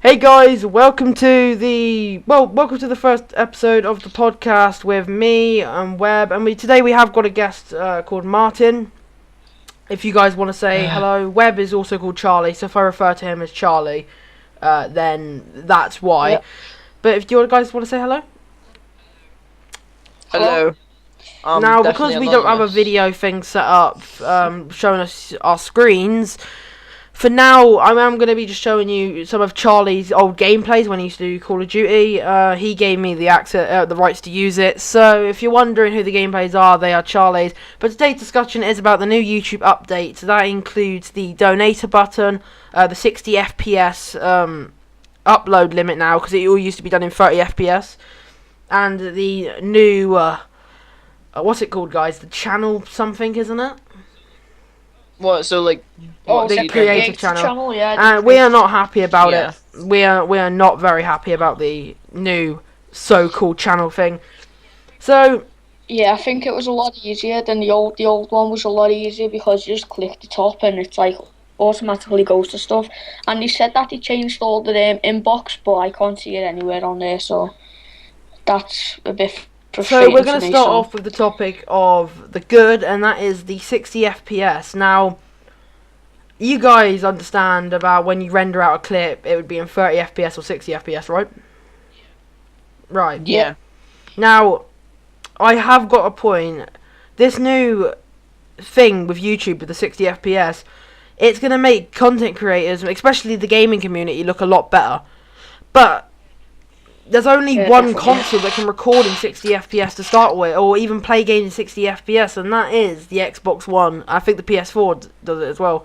Hey guys, welcome to the first episode of the podcast with me and Webb, and today we have got a guest called Martin. If you guys want to say hello, Webb is also called Charlie, so if I refer to him as Charlie, then that's why. Yep. But if you guys want to say hello, Hello. now because we don't have a Anonymous. video thing set up showing us our screens. For now, I'm going to be just showing you some of Charlie's old gameplays when he used to do Call of Duty. He gave me the rights to use it. So if you're wondering who the gameplays are, they are Charlie's. But today's discussion is about the new YouTube update. So that includes the donator button, the 60 FPS upload limit now, because it all used to be done in 30 FPS, and the new what's it called, guys? The channel something, isn't it? What? So like, The so you creative don't- channel. Yeah. And we are not happy about Yeah. it. We are not very happy about the new so-called channel thing. So Yeah, I think it was a lot easier than the old. The old one was a lot easier because you just click the top and it's like automatically goes to stuff. And they said that they changed all the inbox, but I can't see it anywhere on there, so that's a bit frustrating. so we're going to to me, start so- off with the topic of the good, and that is the 60 FPS. Now, you guys understand about when you render out a clip, it would be in 30 FPS or 60 FPS, right? Right. Yeah. Now, I have got a point. This new thing with YouTube with the 60 FPS, it's going to make content creators, especially the gaming community, look a lot better. But there's only Yeah, one definitely. console that can record in 60 FPS to start with, or even play games in 60 FPS, and that is the Xbox One. I think the PS4 does it as well.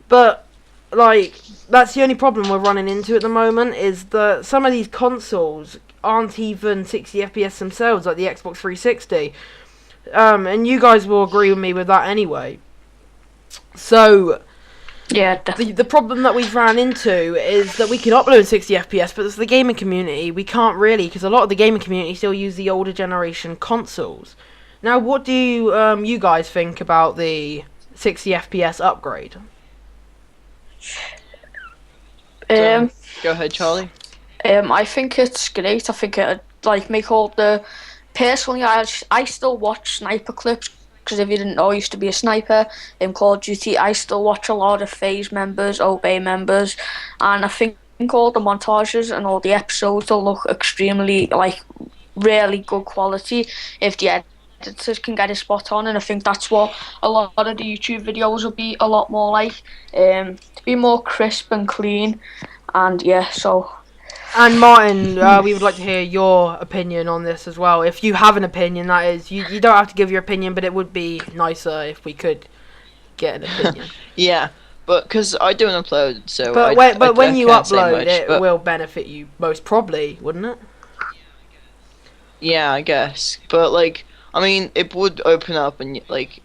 But like, that's the only problem we're running into at the moment, is that some of these consoles aren't even 60 FPS themselves, like the Xbox 360. And you guys will agree with me with that anyway. So Yeah, definitely. the problem that we've ran into is that we can upload 60 FPS, but as the gaming community, we can't really, because a lot of the gaming community still use the older generation consoles. Now, what do you guys think about the 60 FPS upgrade? Um, Go ahead, Charlie. I think it's great. I think it like make all the. Personally, I still watch sniper clips because if you didn't know, I used to be a sniper in Call of Duty. I still watch a lot of FaZe members, Obey members, and I think all the montages and all the episodes will look extremely like really good quality if the editors can get it spot on. And I think that's what a lot of the YouTube videos will be a lot more like, to be more crisp and clean. And yeah, so. And Martin, we would like to hear your opinion on this as well. If you have an opinion, that is, you don't have to give your opinion, but it would be nicer if we could get an opinion. Yeah, but because I don't upload, so But I when you can't say upload, much, it but will benefit you most probably, wouldn't it? yeah, I guess. But like, I mean, it would open up and like,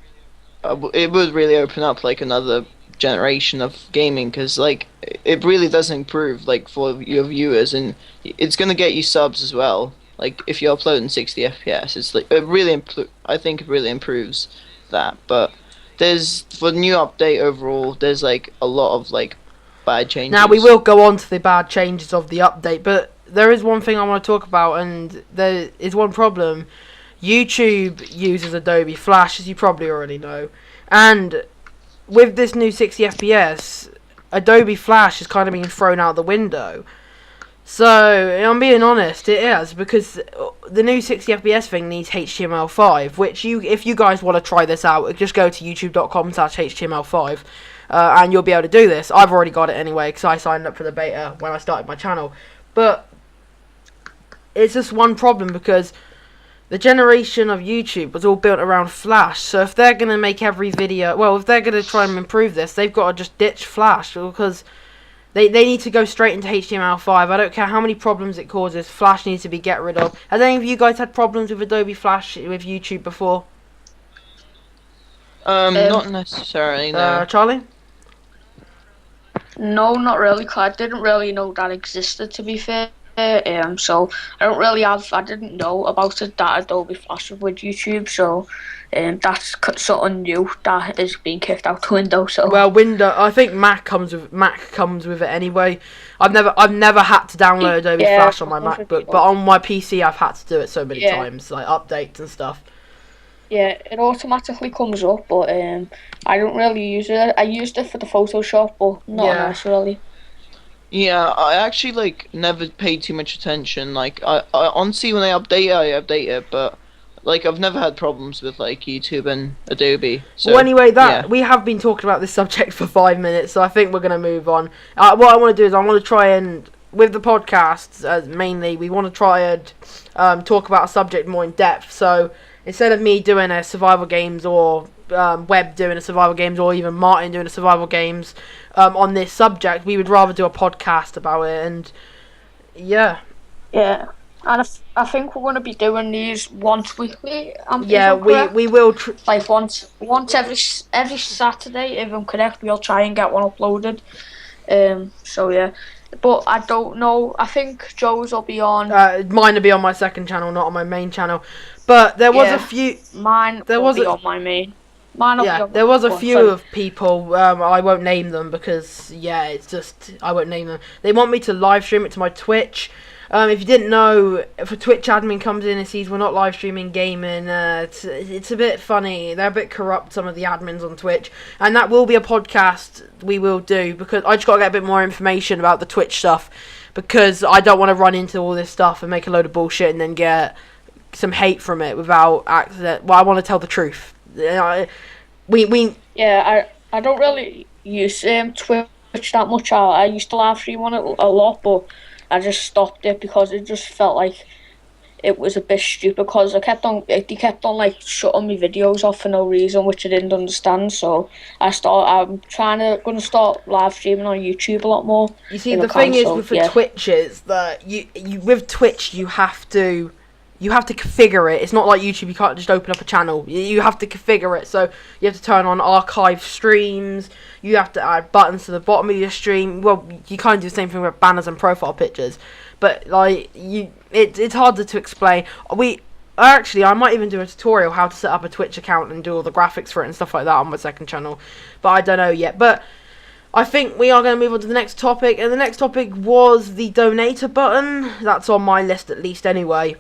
it would really open up like another generation of gaming, because like it really does improve like for your viewers, and it's gonna get you subs as well. Like if you upload in 60 FPS, it's like it really I think it really improves that. But there's, for the new update overall, there's like a lot of like bad changes. Now, we will go on to the bad changes of the update, but there is one thing I want to talk about, and there is one problem. YouTube uses Adobe Flash, as you probably already know, and with this new 60 FPS, Adobe Flash is kind of being thrown out the window. So, I'm being honest, it is, because the new 60 FPS thing needs HTML5, which if you guys want to try this out, just go to youtube.com/HTML5, and you'll be able to do this. I've already got it anyway, because I signed up for the beta when I started my channel. But it's just one problem, because the generation of YouTube was all built around Flash, so if they're going to make every video, well, if they're going to try and improve this, they've got to just ditch Flash, because they need to go straight into HTML5. I don't care how many problems it causes, Flash needs to be get rid of. Has any of you guys had problems with Adobe Flash with YouTube before? Not necessarily, no. Charlie? No, not really, 'cause I didn't really know that existed, to be fair. So I didn't know about it that Adobe Flash was with YouTube, so that's something new that is being kicked out the window. So Well, I think Mac comes with it anyway. I've never had to download Adobe Flash on my MacBook, but on my PC I've had to do it so many times, like updates and stuff. Yeah, it automatically comes up, but I don't really use it. I used it for the Photoshop, but not enough really. Yeah, I actually never paid too much attention. I honestly, when I update it, but I've never had problems with YouTube and Adobe. So, well, anyway, we have been talking about this subject for 5 minutes, so I think we're gonna move on. What I want to do is I want to try and, with the podcasts mainly, we want to try and talk about a subject more in depth. So instead of me doing a survival games or Webb doing a survival games or even Martin doing a survival games on this subject, we would rather do a podcast about it. And yeah, and I think we're going to be doing these once weekly. We will once every Saturday, if I'm correct. We'll try and get one uploaded. So yeah, but I don't know. I think Joe's will be on. Mine will be on my second channel, not on my main channel. But there was a few. Mine will be on my main. There was a few of people, I won't name them because, it's just, I won't name them. They want me to live stream it to my Twitch. If you didn't know, if a Twitch admin comes in and sees we're not live streaming gaming, it's a bit funny. They're a bit corrupt, some of the admins on Twitch. And that will be a podcast we will do, because I just got to get a bit more information about the Twitch stuff, because I don't want to run into all this stuff and make a load of bullshit and then get some hate from it without accident. Well, I want to tell the truth. I don't really use Twitch that much. I used to live stream on it a lot, but I just stopped it because it just felt like it was a bit stupid, because they kept on shutting me videos off for no reason, which I didn't understand. So I'm gonna start live streaming on YouTube a lot more. You see, the thing is with Twitch is that you with Twitch you have to configure it. It's not like YouTube, you can't just open up a channel. You have to configure it. So you have to turn on archive streams. You have to add buttons to the bottom of your stream. Well, you kind of do the same thing with banners and profile pictures. But it's harder to explain. I might even do a tutorial how to set up a Twitch account and do all the graphics for it and stuff like that on my second channel. But I don't know yet. But I think we are going to move on to the next topic. And the next topic was the donator button. That's on my list at least anyway.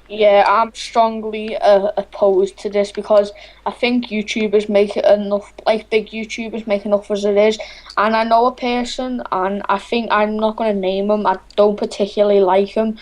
Yeah, I'm strongly opposed to this, because I think YouTubers make it enough, big YouTubers make enough as it is. And I know a person, and I think, I'm not going to name him, I don't particularly like him,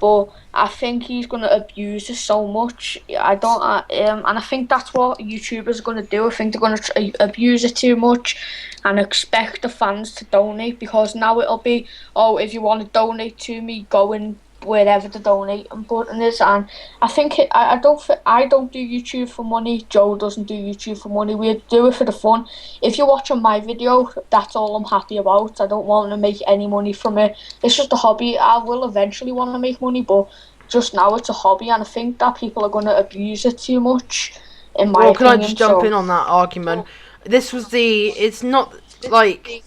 but I think he's going to abuse it so much. And I think that's what YouTubers are going to do. I think they're going to abuse it too much and expect the fans to donate, because now it'll be, if you want to donate to me, go and wherever the donate button is. And I think I don't do YouTube for money. Joe doesn't do YouTube for money. We do it for the fun. If you're watching my video, that's all I'm happy about. I don't want to make any money from it. It's just a hobby. I will eventually want to make money, but just now it's a hobby, and I think that people are going to abuse it too much, in my opinion. Can I just jump in on that argument? It's not like,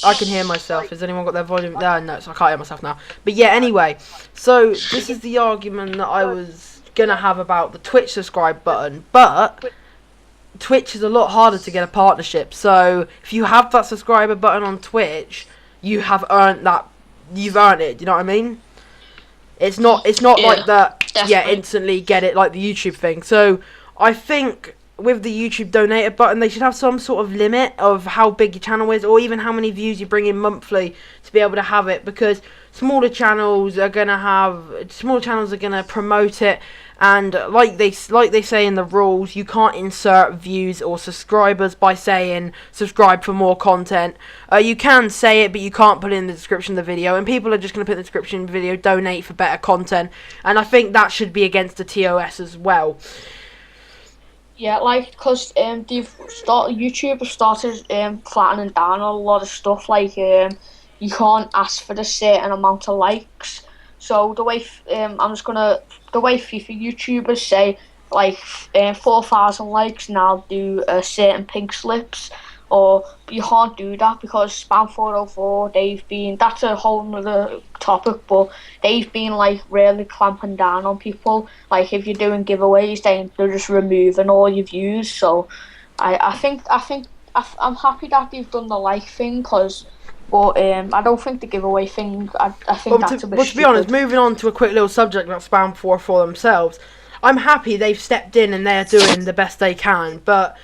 I can hear myself. Has anyone got their volume there? No, so I can't hear myself now. But yeah, anyway, so this is the argument that I was gonna have about the Twitch subscribe button, but Twitch is a lot harder to get a partnership. So if you have that subscriber button on Twitch, you have earned that. You've earned it. Do you know what I mean? It's not like that. Definitely. Yeah, instantly get it like the YouTube thing. So I think with the YouTube donator button, they should have some sort of limit of how big your channel is, or even how many views you bring in monthly to be able to have it, because smaller channels are gonna promote it, and like they say in the rules, you can't insert views or subscribers by saying subscribe for more content. You can say it, but you can't put it in the description of the video, and people are just going to put in the description of the video, donate for better content, and I think that should be against the TOS as well. Yeah, because YouTube have started flattening down a lot of stuff. You can't ask for a certain amount of likes. So the way the way FIFA YouTubers say 4,000 likes, and I'll do certain pink slips. or you can't do that because Spam 404, that's a whole nother topic, but they've been like really clamping down on people. Like if you're doing giveaways, they're just removing all your views. So I'm happy that they've done the like thing, but I don't think the giveaway thing. I think that's a bit to be honest, stupid. moving on to a quick little subject about Spam 4 for themselves, I'm happy they've stepped in and they're doing the best they can. But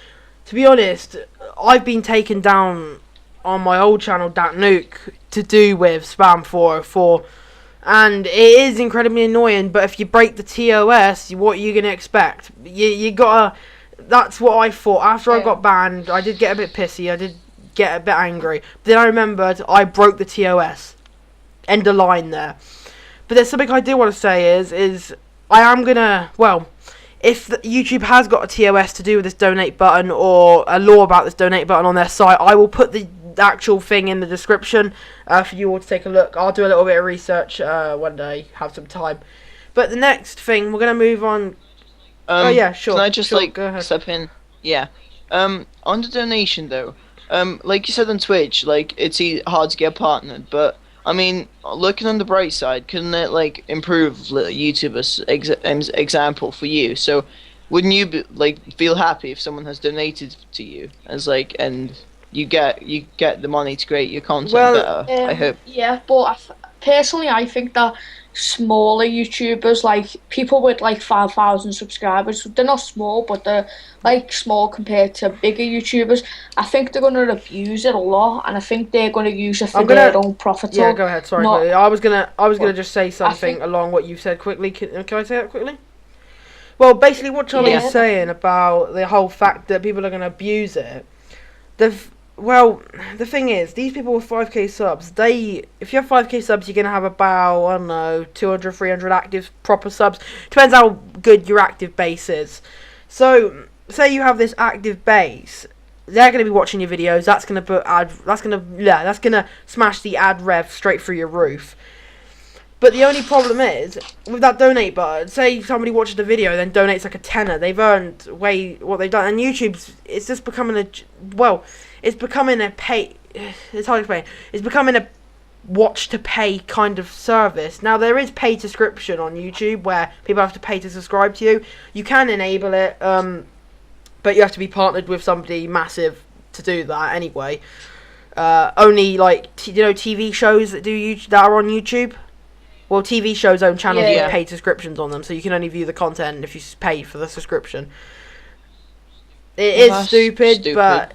to be honest, I've been taken down on my old channel, Dat Nuke, to do with Spam 404. And it is incredibly annoying, but if you break the TOS, what are you going to expect? You gotta... That's what I thought. After I got banned, I did get a bit pissy, I did get a bit angry. But then I remembered I broke the TOS. End of line there. But there's something I do want to say is I am going to... Well, if YouTube has got a TOS to do with this donate button or a law about this donate button on their site, I will put the actual thing in the description for you all to take a look. I'll do a little bit of research one day, have some time. But the next thing, we're going to move on. Oh yeah, sure. Can I just go ahead. step in? Yeah. On the donation though, like you said on Twitch, like it's hard to get partnered, but I mean, looking on the bright side, couldn't it like improve YouTuber's example for you? So, wouldn't you feel happy if someone has donated to you as and you get the money to create your content better? I hope. Yeah, but personally, I think that smaller YouTubers, like people with like 5,000 subscribers, they're not small, but they're like small compared to bigger YouTubers. I think they're gonna abuse it a lot, and I think they're gonna use it for their own profit. Yeah, go ahead. Sorry, I was gonna just say something along what you said quickly. Can I say that quickly? Well, basically, what Charlie's saying about the whole fact that people are gonna abuse it. Well, the thing is, these people with 5k subs, if you have 5k subs, you're going to have about, I don't know, 200, 300 active proper subs. Depends how good your active base is. So, say you have this active base, they're going to be watching your videos, that's going to smash the ad rev straight through your roof. But the only problem is, with that donate button, say somebody watches the video, then donates like a tenner, they've earned what they've done, and it's just becoming it's becoming a pay. It's hard to explain. It's becoming a watch to pay kind of service. Now there is paid subscription on YouTube where people have to pay to subscribe to you. You can enable it, but you have to be partnered with somebody massive to do that anyway. Only TV shows that are on YouTube. Well, TV shows own channels with paid subscriptions on them, so you can only view the content if you pay for the subscription. It is stupid, but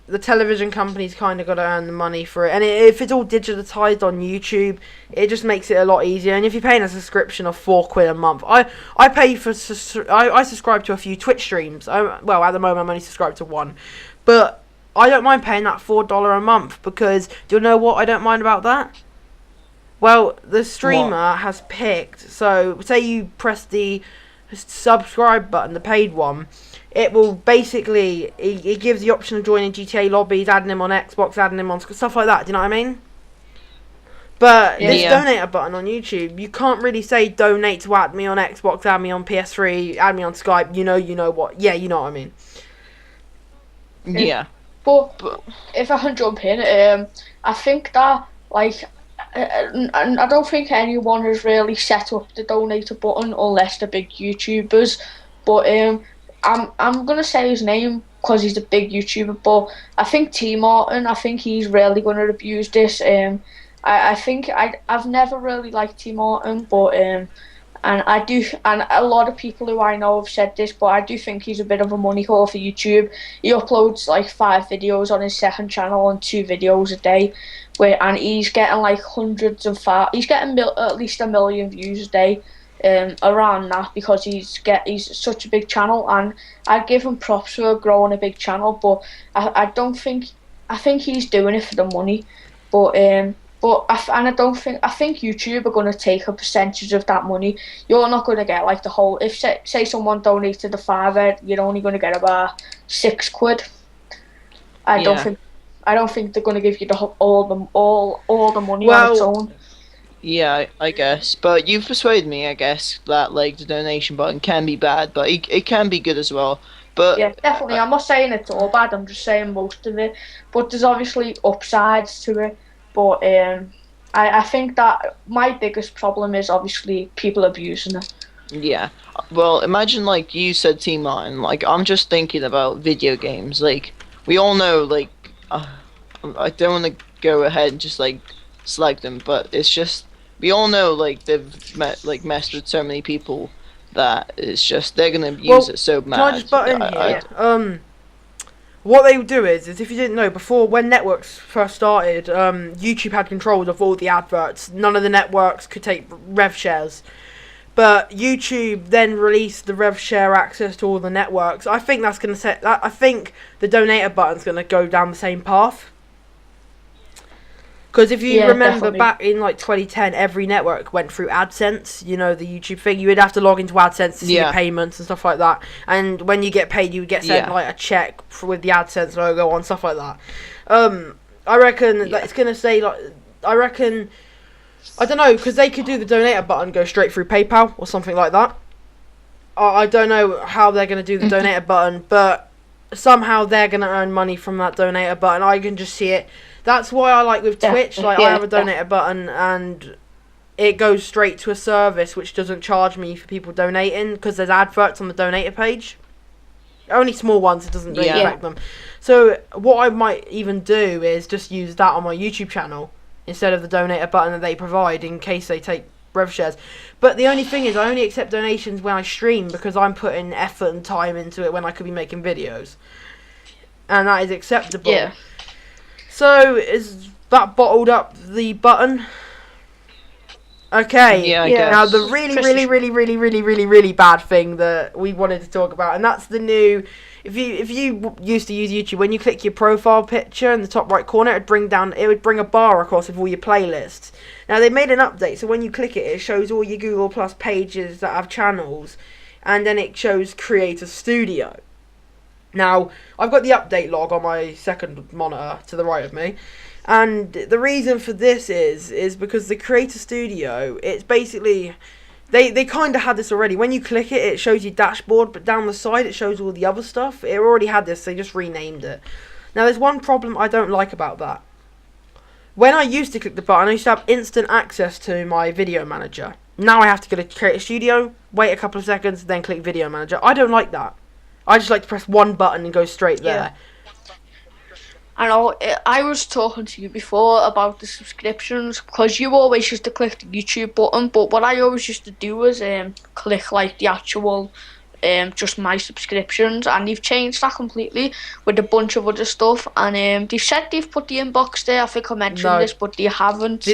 the television company's kind of got to earn the money for it. And if it's all digitized on YouTube, it just makes it a lot easier. And if you're paying a subscription of £4 a month, I subscribe to a few Twitch streams. Well, at the moment I'm only subscribed to one, but I don't mind paying that $4 a month because do you know what I don't mind about that? Well, the streamer has picked. So say you press the subscribe button, the paid one. It will basically, it gives the option of joining GTA lobbies, adding him on Xbox, adding him on stuff like that. Do you know what I mean? But this donate button on YouTube, you can't really say donate to add me on Xbox, add me on PS3, add me on Skype. You know what? Yeah, you know what I mean. Yeah. But if I can jump in, I think that and I don't think anyone has really set up the donate button unless they're big YouTubers. But I'm gonna say his name because he's a big YouTuber, but I think T Martin. I think he's really gonna abuse this. I think I've never really liked T Martin, but and a lot of people who I know have said this, but I do think he's a bit of a money whore for YouTube. He uploads like 5 videos on his second channel and 2 videos a day, and he's getting like he's getting at least 1 million views a day. Around that because he's such a big channel, and I give him props for growing a big channel, but I think he's doing it for the money, I think YouTube are going to take a percentage of that money. You're not going to get like the whole. If say someone donated the £5, you're only going to get about £6. I don't think they're going to give you all the money on its own. Yeah, I guess. But you've persuaded me, I guess, that the donation button can be bad, but it can be good as well. But Yeah, definitely. I'm not saying it's all bad. I'm just saying most of it. But there's obviously upsides to it. But I think that my biggest problem is obviously people abusing it. yeah, well, imagine like you said, T Martin. Like I'm just thinking about video games. Like we all know, like I don't want to go ahead and just like slag them, but it's just we all know like they've messed with so many people that it's just they're gonna use it so mad. Can I just butt in here? What they would do is if you didn't know, before when networks first started, YouTube had control of all the adverts. None of the networks could take rev shares. But YouTube then released the rev share access to all the networks. I think that's going to set that. I think the donator button's going to go down the same path. Because if you remember definitely. back in like 2010, every network went through AdSense. You know, the YouTube thing. You would have to log into AdSense to see your payments and stuff like that. And when you get paid, you would get sent like a check with the AdSense logo on, stuff like that. I reckon that it's going to say like. I don't know, because they could do the donator button go straight through PayPal or something like that. I don't know how they're going to do the donator button, but somehow they're going to earn money from that donator button. I can just see it. That's why I like with Twitch, like I have a donator button and it goes straight to a service which doesn't charge me for people donating because there's adverts on the donator page. Only small ones, it doesn't really affect them. So what I might even do is just use that on my YouTube channel instead of the donator button that they provide in case they take rev shares. But the only thing is I only accept donations when I stream because I'm putting effort and time into it when I could be making videos. And that is acceptable. Yeah. So is that bottled up the button? Okay. Yeah, I guess. Now the really bad thing that we wanted to talk about, and that's the new. If you used to use YouTube, when you click your profile picture in the top right corner, it would bring a bar across with all your playlists. Now they made an update, so when you click it, it shows all your Google Plus pages that have channels, and then it shows Creator Studio. Now I've got the update log on my second monitor to the right of me. And the reason for this is because the Creator Studio, it's basically, they kind of had this already. When you click it, it shows your dashboard, but down the side it shows all the other stuff. It already had this, they just renamed it. Now there's one problem I don't like about that. When I used to click the button, I used to have instant access to my video manager. Now I have to go to Creator Studio, wait a couple of seconds, then click Video Manager. I don't like that. I just like to press one button and go straight there. I know, I was talking to you before about the subscriptions, because you always used to click the YouTube button, but what I always used to do was click like the actual, just my subscriptions, and they've changed that completely with a bunch of other stuff, and they've said they've put the inbox there. I think I mentioned this, but they haven't.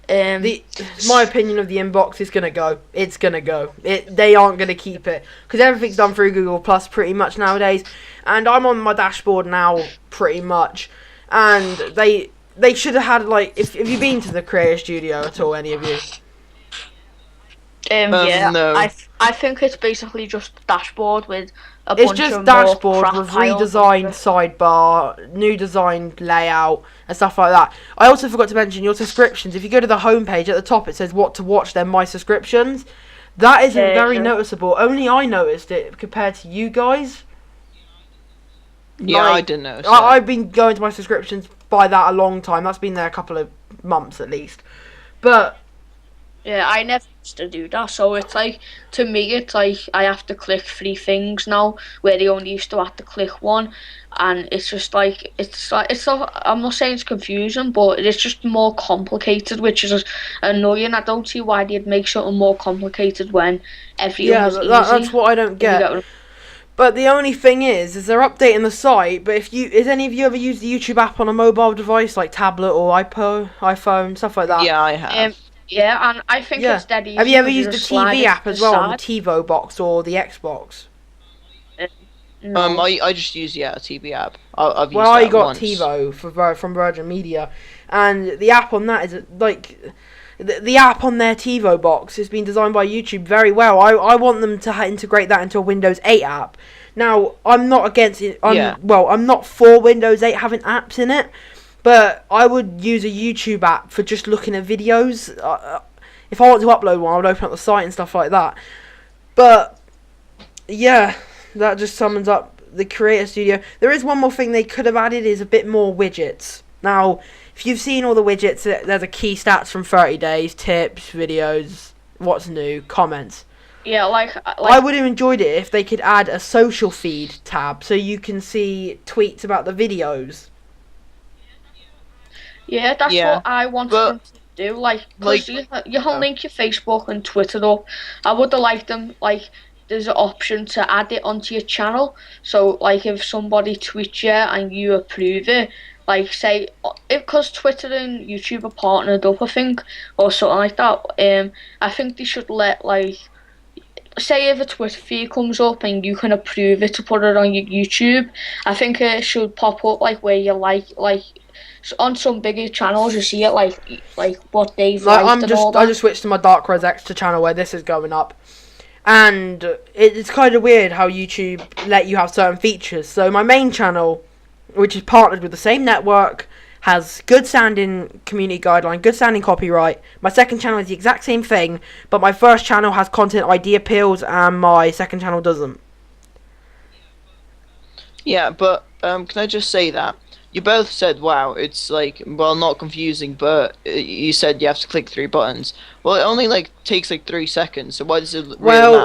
My opinion of the inbox is gonna go. It's gonna go. They aren't gonna keep it because everything's done through Google Plus pretty much nowadays. And I'm on my dashboard now pretty much. And they should have had like if you've been to the Creator Studio at all, any of you? Yeah, no. I think it's basically just a dashboard with a It's bunch just of dashboard more with crap piles redesigned of sidebar, new designed layout, and stuff like that. I also forgot to mention your subscriptions. If you go to the homepage at the top, it says what to watch. Then my subscriptions. That isn't very noticeable. Only I noticed it compared to you guys. Yeah, Like, I didn't know. So. I've been going to my subscriptions by that a long time. That's been there a couple of months at least. But Yeah, I never used to do that, so it's like, to me, it's like I have to click 3 things now, where they only used to have to click 1, and it's just like, it's not, I'm not saying it's confusing, but it's just more complicated, which is annoying. I don't see why they'd make something more complicated when everything was easy. That's what I don't get. But the only thing is they're updating the site. But has any of you ever used the YouTube app on a mobile device like tablet or iPhone, stuff like that? Yeah, I have. Yeah, and I think it's dead easy. Have you ever 'cause used the just slide TV it app to as the well on the side. TiVo box or the Xbox? No. I just use the TV app. I've used Well, that I got once. TiVo from Virgin Media, and the app on that is like the app on their TiVo box has been designed by YouTube very well. I want them to integrate that into a Windows 8 app. Now, I'm not against it. I'm not for Windows 8 having apps in it, but I would use a YouTube app for just looking at videos. If I want to upload one, I would open up the site and stuff like that. But yeah, that just sums up the Creator Studio. There is one more thing they could have added, is a bit more widgets. Now, if you've seen all the widgets, there's a key stats from 30 days, tips, videos, what's new, comments. Yeah, I would have enjoyed it if they could add a social feed tab so you can see tweets about the videos. Yeah, that's Yeah, what I wanted but- them to do. Because you can link your Facebook and Twitter up. I would have liked them, there's an option to add it onto your channel. So, if somebody tweets you and you approve it, say, because Twitter and YouTube are partnered up, I think, or something like that, I think they should let, say if a Twitter feed comes up and you can approve it to put it on your YouTube, I think it should pop up, where you on some bigger channels, you see it what they've liked and all that. I just switched to my Dark Rose Extra channel where this is going up, and it's kind of weird how YouTube let you have certain features. So my main channel, which is partnered with the same network, has good sounding community guideline, good sounding copyright. My second channel is the exact same thing, but my first channel has content ID appeals, and my second channel doesn't. Yeah, but can I just say that you both said, wow, it's not confusing, but you said you have to click 3 buttons. Well, it only takes 3 seconds, so why does it really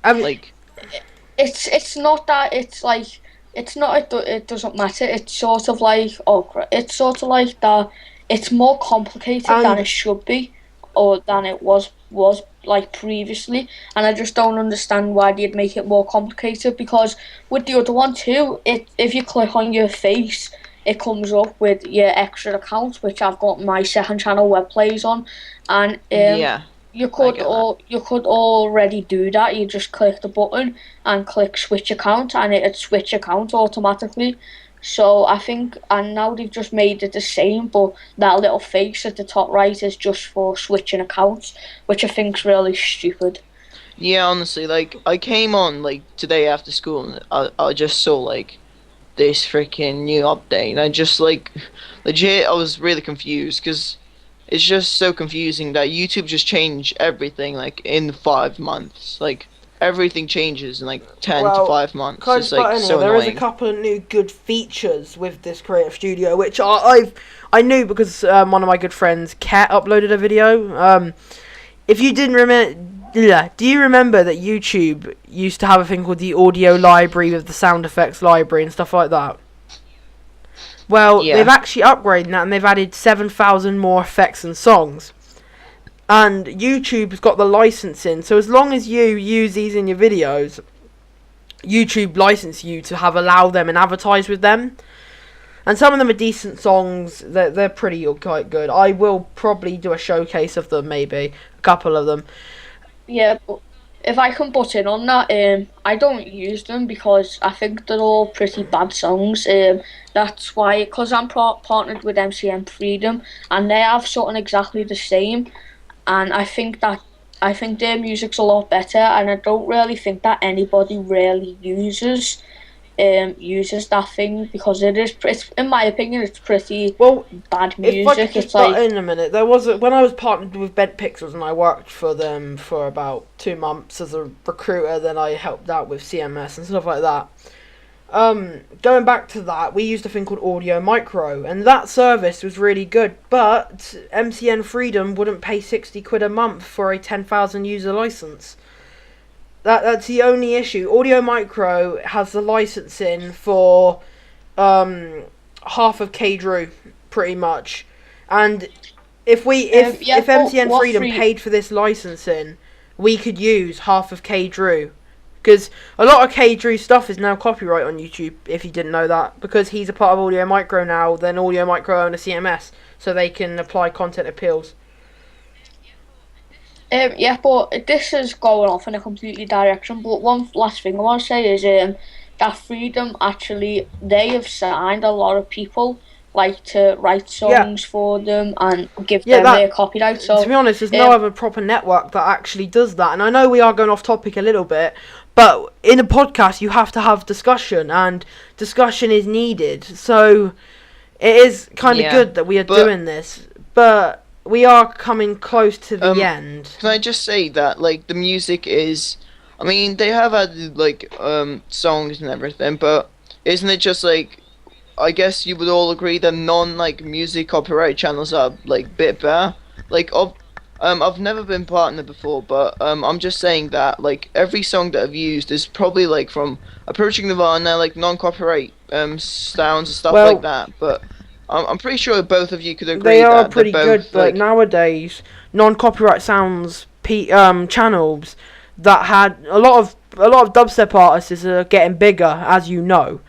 matter? It's not that it's not it doesn't matter. It's sort of it's sort of that it's more complicated than it should be, or than it was previously, and I just don't understand why they'd make it more complicated, because with the other one too, if you click on your face, it comes up with your extra account, which I've got my second channel web plays on, and you could already do that. You just click the button and click switch account, and it'd switch account automatically. So I think, and now they've just made it the same, but that little face at the top right is just for switching accounts, which I think's really stupid. Yeah, honestly, I came on today after school, and I just saw this freaking new update, and I just legit, I was really confused, because it's just so confusing that YouTube just changed everything in 5 months. Everything changes in 10 to 5 months. It's so there annoying. is a couple of new good features with this Creative Studio, which I knew because one of my good friends, Kat, uploaded a video. If you didn't remember, do you remember that YouTube used to have a thing called the audio library with the sound effects library and stuff like that? Well, Yeah. they've actually upgraded that, and they've added 7,000 more effects and songs. And YouTube's got the licensing, so as long as you use these in your videos, YouTube license you to allow them and advertise with them. And some of them are decent songs. They're quite good. I will probably do a showcase of them, maybe a couple of them. Yeah, but if I can butt in on that, I don't use them because I think they're all pretty bad songs. That's why, because I'm partnered with MCN Freedom, and they have something exactly the same, and I think their music's a lot better, and I don't really think that anybody really uses that thing, because it's, in my opinion, it's pretty bad music. If I could just butt in a minute, there was when I was partnered with Bent Pixels, and I worked for them for about 2 months as a recruiter. Then I helped out with CMS and stuff like that. Going back to that, we used a thing called Audio Micro, and that service was really good, but MCN Freedom wouldn't pay 60 quid a month for a 10,000 user license. That's the only issue. Audio Micro has the licensing for half of KDrew, pretty much. And if MCN Freedom paid for this licensing, we could use half of KDrew. Because a lot of KDrew stuff is now copyright on YouTube, if you didn't know that. Because he's a part of Audio Micro now, then Audio Micro own a CMS, so they can apply content appeals. Yeah, but this is going off in a completely direction. But one last thing I want to say is that Freedom, actually, they have signed a lot of people to write songs for them and give them their copyright. So to be honest, there's no other proper network that actually does that. And I know we are going off topic a little bit, but in a podcast you have to have discussion, and discussion is needed. So it is kind of good that we are doing this, but we are coming close to the end. Can I just say that the music is, I mean, they have added like songs and everything, but isn't it just like I guess you would all agree that non like music copyright channels are like bit better. Like I've never been partner before, but I'm just saying that like every song that I've used is probably like from Approaching Nirvana, like non-copyright sounds and stuff Well, like that. But I'm pretty sure both of you could agree they are that pretty they're good, both but like nowadays non-copyright sounds channels that had a lot of dubstep artists are getting bigger, as you know.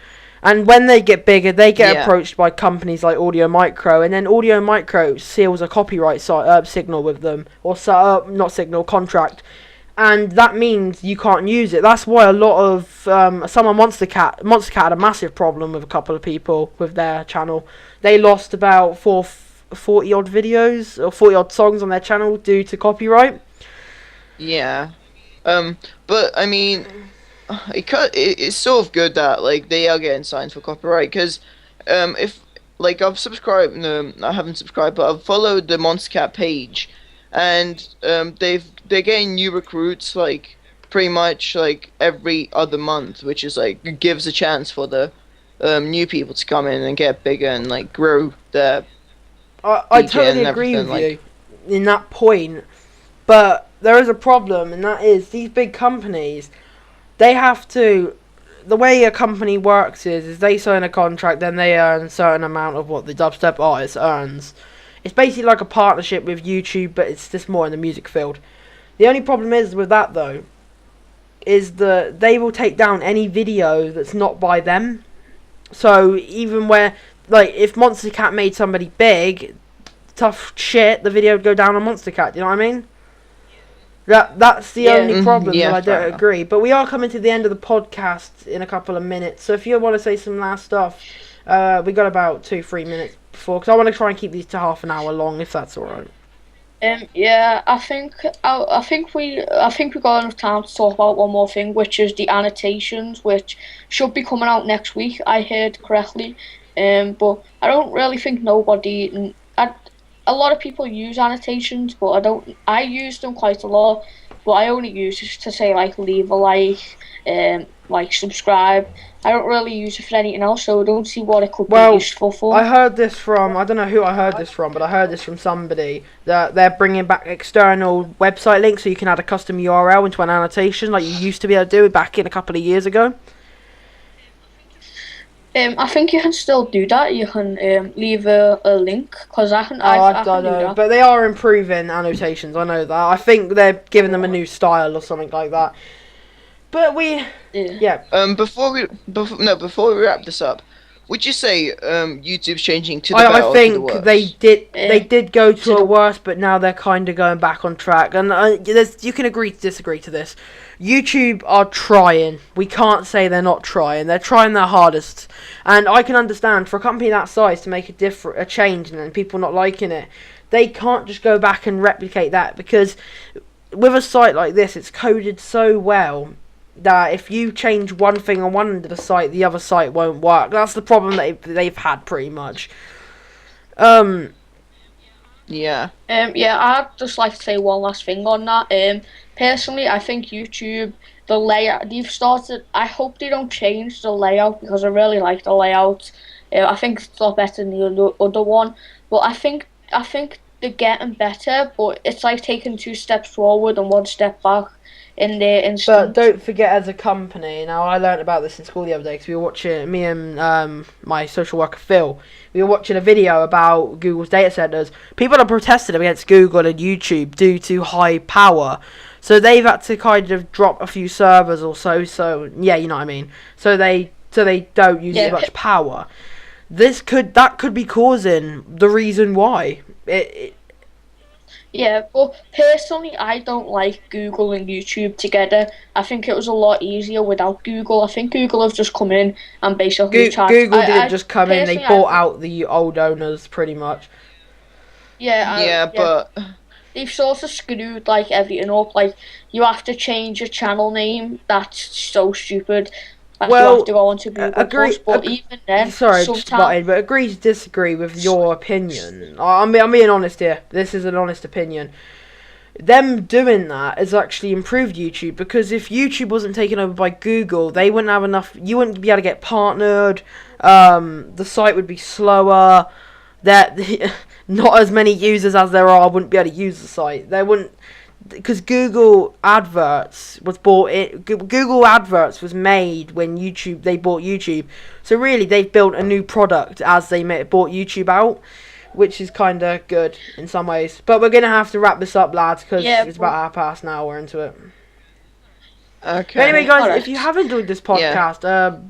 And when they get bigger, they get Yeah. approached by companies like Audio Micro, and then Audio Micro seals a copyright signal with them, or not signal, contract, and that means you can't use it. That's why a lot of Monster Cat had a massive problem with a couple of people with their channel. They lost about 40 odd videos or 40 odd songs on their channel due to copyright. Yeah. But I mean, it's sort of good that like they are getting signed for copyright because if like I've subscribed, no, I haven't subscribed, but I've followed the Monster Cat page, and they're getting new recruits like pretty much like every other month, which is like gives a chance for the new people to come in and get bigger and like grow their I PK totally and agree with everything, you in that point, but there is a problem, and that is these big companies, they have to. The way a company works is they sign a contract, then they earn a certain amount of what the dubstep artist earns. It's basically like a partnership with YouTube, but it's just more in the music field. The only problem is with that though, is that they will take down any video that's not by them. So even where, like, if Monster Cat made somebody big, tough shit, the video would go down on Monster Cat. Do you know what I mean? That's the only problem yeah, that I fair don't enough. agree. But we are coming to the end of the podcast in a couple of minutes. So if you want to say some last stuff, we got about 2-3 minutes before, because I want to try and keep these to half an hour long, if that's all right. Yeah, I think we got enough time to talk about one more thing, which is the annotations, which should be coming out next week. I heard correctly, but I don't really think a lot of people use annotations, but I don't. I use them quite a lot, but I only use it to say like leave a like subscribe. I don't really use it for anything else, so I don't see what it could be useful for. I heard this from, I don't know who I heard this from, but I heard this from somebody, that they're bringing back external website links so you can add a custom URL into an annotation like you used to be able to do back in a couple of years ago. I think you can still do that. You can leave a link, because I can do that. But they are improving annotations, I know that. I think they're giving them a new style or something like that. But yeah. Before we wrap this up, would you say YouTube's changing to the I better or to the think worse? they did go to a worse, but now they're kind of going back on track. And you can agree to disagree to this. YouTube are trying. We can't say they're not trying. They're trying their hardest. And I can understand, for a company that size to make a change and then people not liking it, they can't just go back and replicate that, because with a site like this, it's coded so well that if you change one thing on one end of the site, the other site won't work. That's the problem they've had pretty much. Yeah. Yeah, I'd just like to say one last thing on that. Personally, I think YouTube, the layout they've started, I hope they don't change the layout, because I really like the layout. I think it's a lot better than the other one, but I think they're getting better, but it's like taking 2 steps forward and 1 step back in their instant. But don't forget, as a company, now I learned about this in school the other day, because we were watching, me and my social worker Phil, we were watching a video about Google's data centers. People are protesting against Google and YouTube due to high power. So they've had to kind of drop a few servers or so yeah, you know what I mean. So they don't use as much power. That could be causing the reason why. Yeah, but personally, I don't like Google and YouTube together. I think it was a lot easier without Google. I think Google have just come in and basically Google didn't just come in, they bought out the old owners pretty much. Yeah, but they've sort of screwed like everything up. Like, you have to change your channel name. That's so stupid. Like, you have to go onto Google Plus, but even then, sorry, but agree to disagree with your opinion. I'm being honest here. This is an honest opinion. them doing that has actually improved YouTube, because if YouTube wasn't taken over by Google, they wouldn't have enough. You wouldn't be able to get partnered. The site would be slower. That not as many users as there are wouldn't be able to use the site. They wouldn't, because Google Adverts was bought. Google Adverts was made when they bought YouTube. So really, they've built a new product as they bought YouTube out, which is kind of good in some ways. But we're going to have to wrap this up, lads, because it's about 1/2 now. We're into it. Okay. But anyway, guys, Alright. if you have enjoyed this podcast,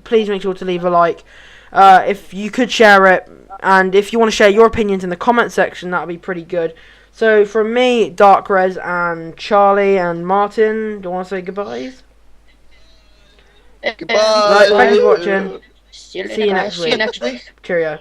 please make sure to leave a like. If you could share it, and if you want to share your opinions in the comment section, that would be pretty good. So from me, Dark Res, and Charlie, and Martin, do you want to say goodbyes? Goodbye. Right, thanks for watching. See you See you next See you week. next week. Cheerio.